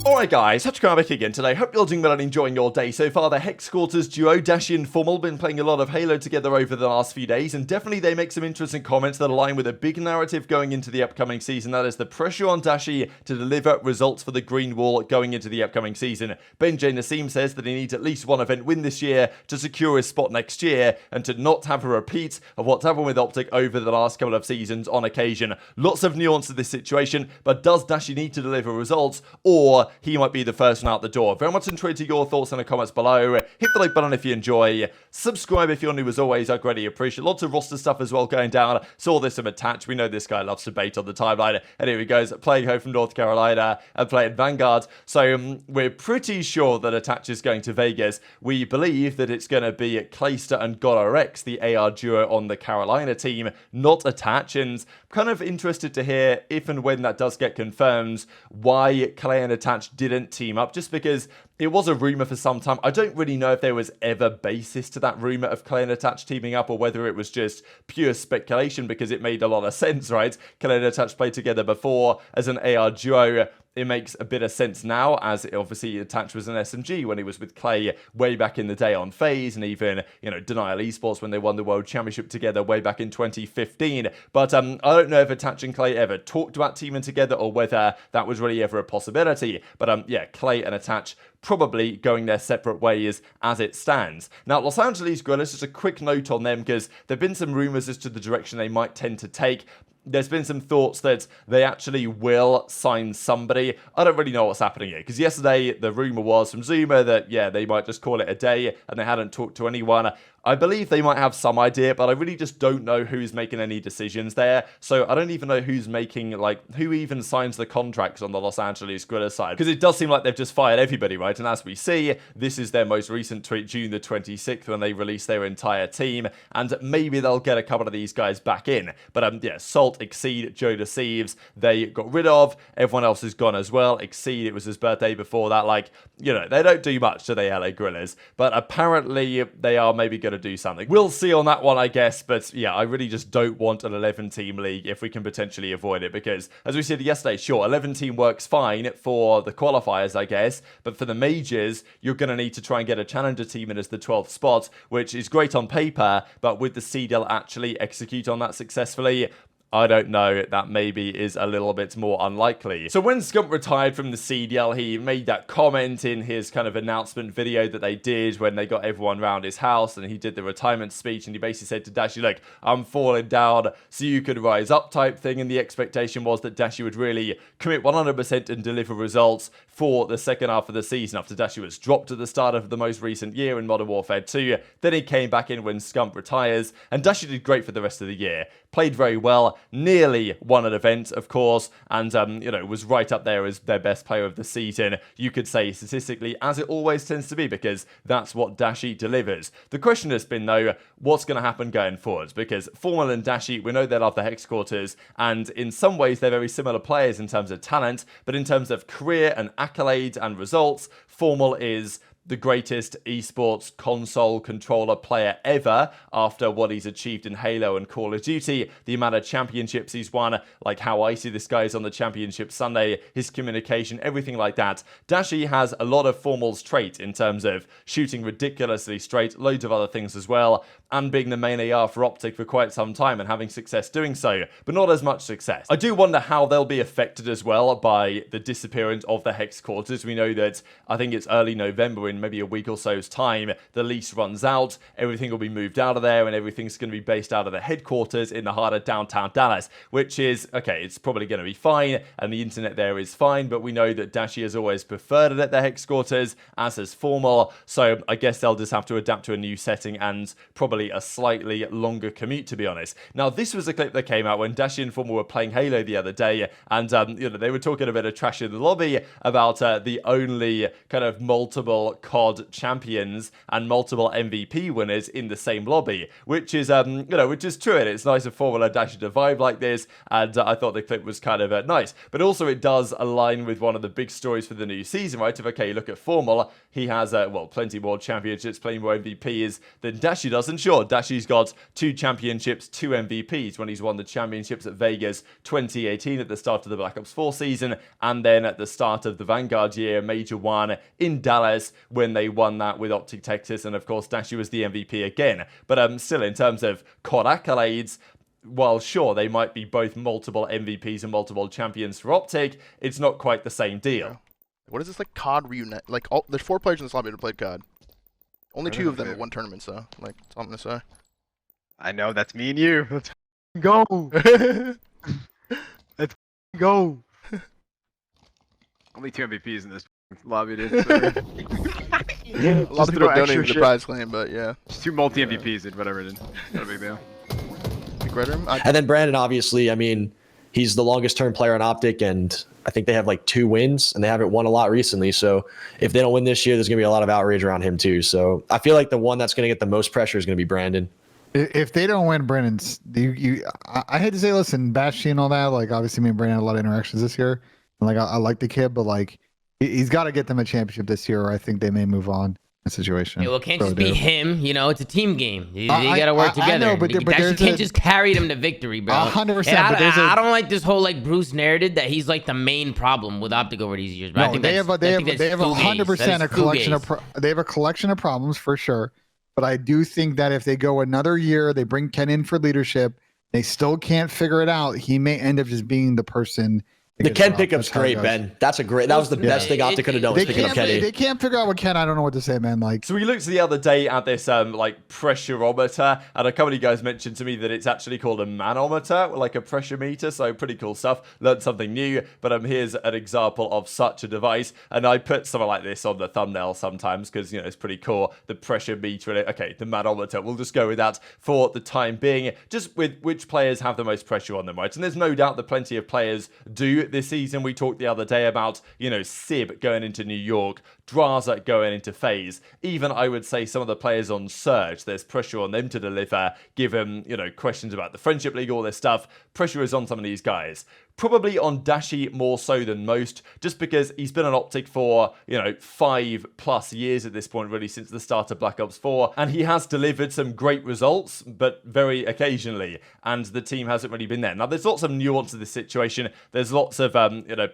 Alright guys, HyDra back again today. Hope you're doing well and enjoying your day so far. The Hex Quarters duo, Dashy and FormaL, been playing a lot of Halo together over the last few days, and definitely they make some interesting comments that align with a big narrative going into the upcoming season. That is the pressure on Dashy to deliver results for the Green Wall going into the upcoming season. Benjay Naseem says that he needs at least one event win this year to secure his spot next year, and to not have a repeat of what's happened with OpTic over the last couple of seasons on occasion. Lots of nuance to this situation, but does Dashy need to deliver results, or he might be the first one out the door? Very much intrigued to your thoughts in the comments below. Hit the like button if you enjoy. Subscribe if you're new as always. I greatly appreciate it. Lots of roster stuff as well going down. Saw this from Attach. We know this guy loves to bait on the timeline. And here he goes, playing home from North Carolina and playing Vanguard. So we're pretty sure that Attach is going to Vegas. We believe that it's going to be Clayster and GodRx, the AR duo on the Carolina team, not Attach. And kind of interested to hear if and when that does get confirmed, why Clay and Attach didn't team up, just because it was a rumor for some time. I don't really know if there was ever basis to that rumor of Clay and Attach teaming up, or whether it was just pure speculation, because it made a lot of sense, right? Clay and Attach played together before as an AR duo. It makes a bit of sense now, as obviously Attach was an SMG when he was with Clay way back in the day on FaZe, and even, you know, Denial Esports when they won the World Championship together way back in 2015. But I don't know if Attach and Clay ever talked about teaming together, or whether that was really ever a possibility. But yeah, Clay and Attach probably going their separate ways as it stands. Now, Los Angeles Guerrillas, just a quick note on them, because there have been some rumors as to the direction they might tend to take. There's been some thoughts that they actually will sign somebody. I don't really know what's happening here, because yesterday the rumor was from Zuma that, yeah, they might just call it a day and they hadn't talked to anyone. I believe they might have some idea, but I really just don't know who's making any decisions there. So I don't even know who's making, like, who even signs the contracts on the Los Angeles Guerrillas side, because it does seem like they've just fired everybody, right? And as we see, this is their most recent tweet, June the 26th, when they released their entire team, and maybe they'll get a couple of these guys back in. But yeah, Salt, Exceed, Joe the Thieves, they got rid of. Everyone else is gone as well. Exceed, it was his birthday before that. Like, you know, they don't do much to the LA Guerrillas, but apparently they are maybe going to do something. We'll see on that one, I guess. But yeah, I really just don't want an 11-team league if we can potentially avoid it, because as we said yesterday, sure, 11-team works fine for the qualifiers, I guess, but for the majors, you're going to need to try and get a challenger team in as the 12th spot, which is great on paper, but with the CDL actually execute on that successfully, I don't know, that maybe is a little bit more unlikely. So when Scump retired from the CDL, he made that comment in his kind of announcement video that they did when they got everyone around his house, and he did the retirement speech, and he basically said to Dashy, look, I'm falling down so you could rise up type thing, and the expectation was that Dashy would really commit 100% and deliver results for the second half of the season, after Dashy was dropped at the start of the most recent year in Modern Warfare 2. Then he came back in when Scump retires, and Dashy did great for the rest of the year. Played very well, nearly won an event, of course, and, you know, was right up there as their best player of the season, you could say, statistically, as it always tends to be, because that's what Dashy delivers. The question has been, though, what's going to happen going forwards? Because FormaL and Dashy, we know they love the Hex Quarters, and in some ways they're very similar players in terms of talent, but in terms of career and accolades and results, FormaL is the greatest esports console controller player ever, after what he's achieved in Halo and Call of Duty, the amount of championships he's won, like how I see this guy is on the championship Sunday, his communication, everything like that. Dashy has a lot of FormaL's trait in terms of shooting ridiculously straight, loads of other things as well, and being the main AR for OpTic for quite some time and having success doing so, but not as much success. I do wonder how they'll be affected as well by the disappearance of the Hex Quarters. We know that, I think it's early November, in maybe a week or so's time, the lease runs out, everything will be moved out of there, and everything's going to be based out of the headquarters in the heart of downtown Dallas, which is, okay, it's probably going to be fine, and the internet there is fine, but we know that Dashy has always preferred it at the headquarters, as has FormaL, so I guess they'll just have to adapt to a new setting and probably a slightly longer commute, to be honest. Now, this was a clip that came out when Dashy and FormaL were playing Halo the other day, and you know, they were talking a bit of trash in the lobby about the only kind of multiple COD champions and multiple MVP winners in the same lobby, which is which is true, and it's nice of FormaL and Dashy to vibe like this, and I thought the clip was kind of nice. But also it does align with one of the big stories for the new season, right? If, okay, you look at FormaL, he has, plenty more championships, plenty more MVPs than Dashy does, and sure, Dashy's got 2 championships, 2 MVPs when he's won the championships at Vegas 2018 at the start of the Black Ops 4 season, and then at the start of the Vanguard year, Major 1 in Dallas when they won that with OpTic Texas, and of course Dashy was the MVP again. But still, in terms of COD accolades, while sure they might be both multiple MVPs and multiple champions for OpTic, it's not quite the same deal. What is this, like, COD reunite? Like, there's 4 players in this lobby that played COD. Only 2 of them have won tournaments, though. Like, that's all I'm gonna say. I know, that's me and you. Let's go. Let's go. Only 2 MVPs in this lobby, dude. So. A lot of people donating the prize claim, but yeah. Just 2 multi-MVPs, dude, whatever, dude. Not a big deal. And then Brandon, obviously, I mean, he's the longest term player on OpTic, and I think they have like 2 wins, and they haven't won a lot recently. So if they don't win this year, there's going to be a lot of outrage around him too. So I feel like the one that's going to get the most pressure is going to be Brandon. If they don't win, Brandon's, I hate to say, listen, Dashy and all that, like, obviously me and Brandon had a lot of interactions this year. And, like, I like the kid, but, like, he's got to get them a championship this year, or I think they may move on. Situation. Yeah, well, it can't just be him. You know, it's a team game. You got to work together. I know, but you can't just carry them to victory, bro. 100%. I don't like this whole like Bruce narrative that he's like the main problem with OpTic over these years. But no, I think they have 100% a collection they have a collection of problems for sure. But I do think that if they go another year, they bring Ken in for leadership, they still can't figure it out. He may end up just being the person. The Ken pickup's great, Ben. That was the best thing OpTic could have done was picking up Kenny. They can't figure out what Ken. I don't know what to say, man. Like, so we looked the other day at this like pressureometer, and a couple of you guys mentioned to me that it's actually called a manometer, like a pressure meter. So pretty cool stuff. Learned something new. But here's an example of such a device, and I put something like this on the thumbnail sometimes because it's pretty cool. The pressure meter. Okay, the manometer. We'll just go with that for the time being. Just with which players have the most pressure on them, right? And there's no doubt that plenty of players do this season. We talked the other day about, Sib going into New York, Drazah going into FaZe. Even, I would say, some of the players on Surge, there's pressure on them to deliver, given, questions about the Friendship League, all this stuff. Pressure is on some of these guys. Probably on Dashy more so than most, just because he's been on OpTic for, 5+ years at this point, really, since the start of Black Ops 4, and he has delivered some great results, but very occasionally, and the team hasn't really been there. Now, there's lots of nuance to this situation. There's lots of,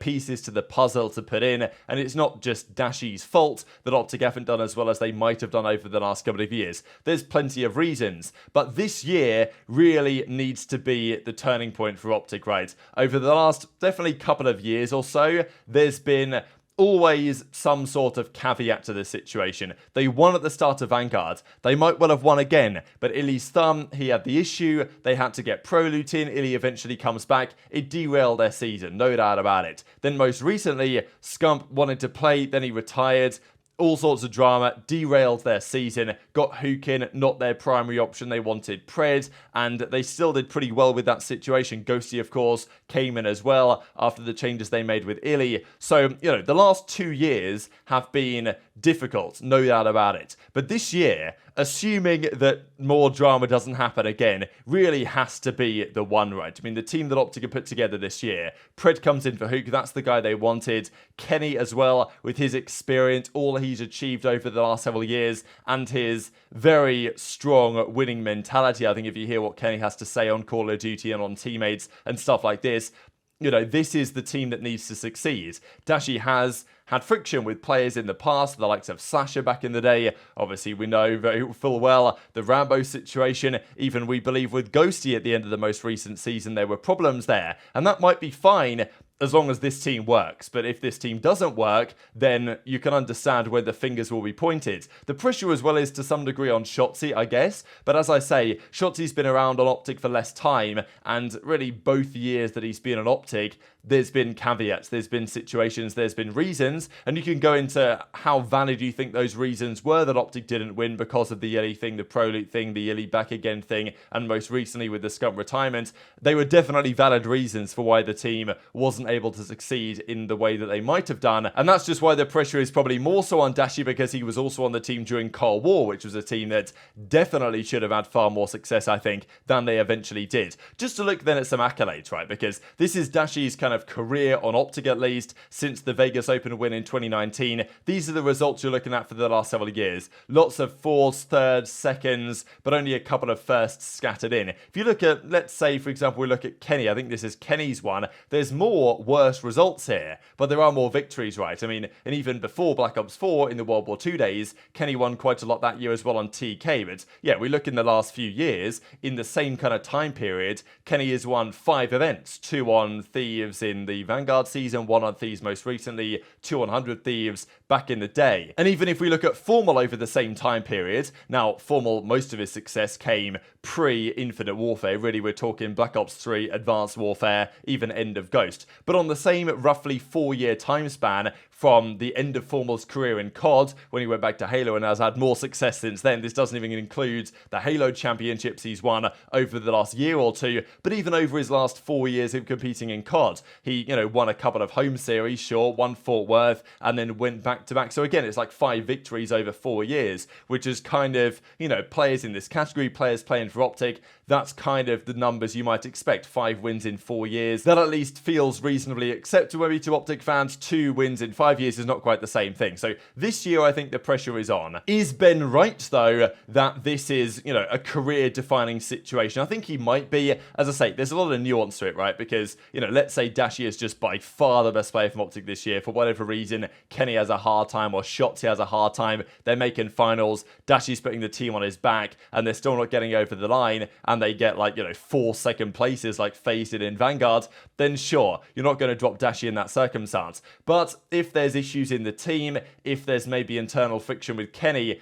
pieces to the puzzle to put in, and it's not just Dashy's fault that OpTic haven't done as well as they might have done over the last couple of years. There's plenty of reasons, but this year really needs to be the turning point for OpTic, right? Over the last definitely couple of years or so, there's been always some sort of caveat to this situation. They won at the start of Vanguard. They might well have won again, but Illy's thumb, he had the issue. They had to get Pro Loot in. Illy eventually comes back. It derailed their season, no doubt about it. Then most recently, Scump wanted to play, then he retired. All sorts of drama, derailed their season, got Hookin, not their primary option. They wanted Pred, and they still did pretty well with that situation. Ghosty, of course, came in as well after the changes they made with Illy. So, the last 2 years have been difficult, no doubt about it. But this year, assuming that more drama doesn't happen again, really has to be the one, right? I mean, the team that OpTic have put together this year, Pred comes in for Hook, that's the guy they wanted. Kenny as well, with his experience, all he's achieved over the last several years, and his very strong winning mentality. I think if you hear what Kenny has to say on Call of Duty and on teammates and stuff like this, this is the team that needs to succeed. Dashy has had friction with players in the past, the likes of Slasher back in the day. Obviously, we know very full well the Rambo situation. Even we believe with Ghosty at the end of the most recent season, there were problems there. And that might be fine as long as this team works. But if this team doesn't work, then you can understand where the fingers will be pointed. The pressure as well is to some degree on Shotzzy, I guess. But as I say, Shotzi's been around on OpTic for less time, and really both years that he's been on OpTic, there's been caveats, there's been situations, there's been reasons, and you can go into how valid you think those reasons were that OpTic didn't win because of the Illy thing, the Pro Loot thing, the Illy back again thing, and most recently with the Scump retirement. They were definitely valid reasons for why the team wasn't wasn't able to succeed in the way that they might have done. And that's just why the pressure is probably more so on Dashy, because he was also on the team during Cold War, which was a team that definitely should have had far more success, I think, than they eventually did. Just to look then at some accolades, right? Because this is Dashy's kind of career on OpTic, at least, since the Vegas Open win in 2019. These are the results you're looking at for the last several years. Lots of fours, thirds, seconds, but only a couple of firsts scattered in. If you look at, let's say, for example, we look at Kenny. I think this is Kenny's one. There's more worse results here, but there are more victories, right? I mean, and even before Black Ops 4 in the World War II days, Kenny won quite a lot that year as well on TK. But yeah, we look in the last few years, in the same kind of time period, Kenny has won 5 events. 2 on Thieves in the Vanguard season, 1 on Thieves most recently, 2 on 100 Thieves back in the day. And even if we look at FormaL over the same time period, now FormaL, most of his success came pre-Infinite Warfare. Really, we're talking Black Ops 3, Advanced Warfare, even End of Ghost. But on the same roughly 4-year time span, from the end of FormaL's career in COD, when he went back to Halo and has had more success since then. This doesn't even include the Halo championships he's won over the last year or two, but even over his last 4 years of competing in COD. He, won a couple of home series, sure, won Fort Worth, and then went back to back. So again, it's like 5 victories over 4 years, which is kind of, players in this category, players playing for OpTic, that's kind of the numbers you might expect. 5 wins in 4 years. That at least feels reasonably acceptable maybe to OpTic fans. 2 wins in 5 years is not quite the same thing. So this year, I think the pressure is on. Is Ben right, though, that this is, a career-defining situation? I think he might be. As I say, there's a lot of nuance to it, right? Because, let's say Dashy is just by far the best player from OpTic this year. For whatever reason, Kenny has a hard time or Shotzzy has a hard time. They're making finals. Dashy's putting the team on his back and they're still not getting over the line, and they get 4 second places like FaZe did in Vanguard, then sure, you're not going to drop Dashy in that circumstance. But if there's issues in the team, if there's maybe internal friction with Kenny,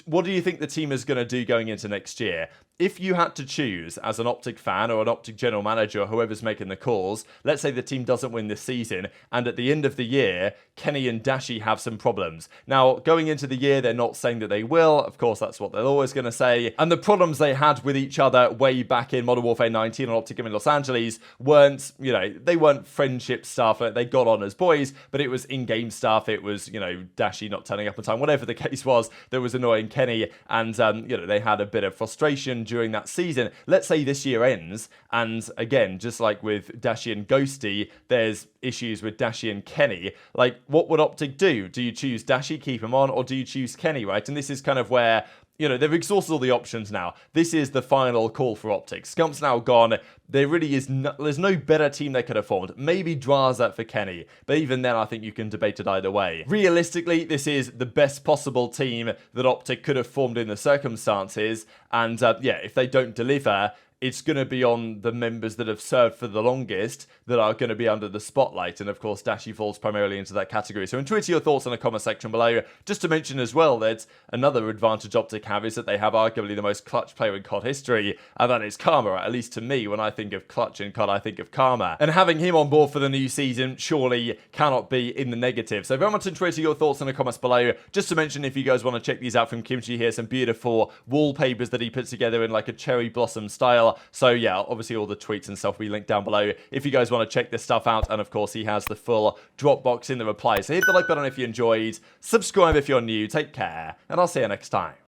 what do you think the team is going to do going into next year? If you had to choose as an OpTic fan or an OpTic general manager or whoever's making the calls, let's say the team doesn't win this season, and at the end of the year, Kenny and Dashy have some problems. Now, going into the year, they're not saying that they will. Of course, that's what they're always going to say. And the problems they had with each other way back in Modern Warfare 19 on OpTic in Los Angeles weren't, they weren't friendship stuff. They got on as boys, but it was in-game stuff. It was, Dashy not turning up on time. Whatever the case was, that was annoying Kenny, and, they had a bit of frustration during that season. Let's say this year ends, and again, just like with Dashy and Ghosty, there's issues with Dashy and Kenny. What would OpTic do? Do you choose Dashy, keep him on, or do you choose Kenny, right? And this is kind of where, they've exhausted all the options now. This is the final call for OpTic. Scump's now gone. There really is there's no better team they could have formed. Maybe Drazah for Kenny, but even then I think you can debate it either way. Realistically, this is the best possible team that OpTic could have formed in the circumstances, and if they don't deliver, it's going to be on the members that have served for the longest that are going to be under the spotlight. And of course, Dashy falls primarily into that category. So tweet your thoughts in the comment section below. Just to mention as well that another advantage OpTic have is that they have arguably the most clutch player in COD history, and that is Karma. At least to me, when I think of clutch in COD, I think of Karma. And having him on board for the new season surely cannot be in the negative. So very much tweet your thoughts in the comments below. Just to mention, if you guys want to check these out from Kimchi here, some beautiful wallpapers that he puts together in like a cherry blossom style. So yeah, obviously all the tweets and stuff will be linked down below if you guys want to check this stuff out. And of course, he has the full Dropbox in the reply. So hit the like button if you enjoyed, subscribe if you're new, take care, and I'll see you next time.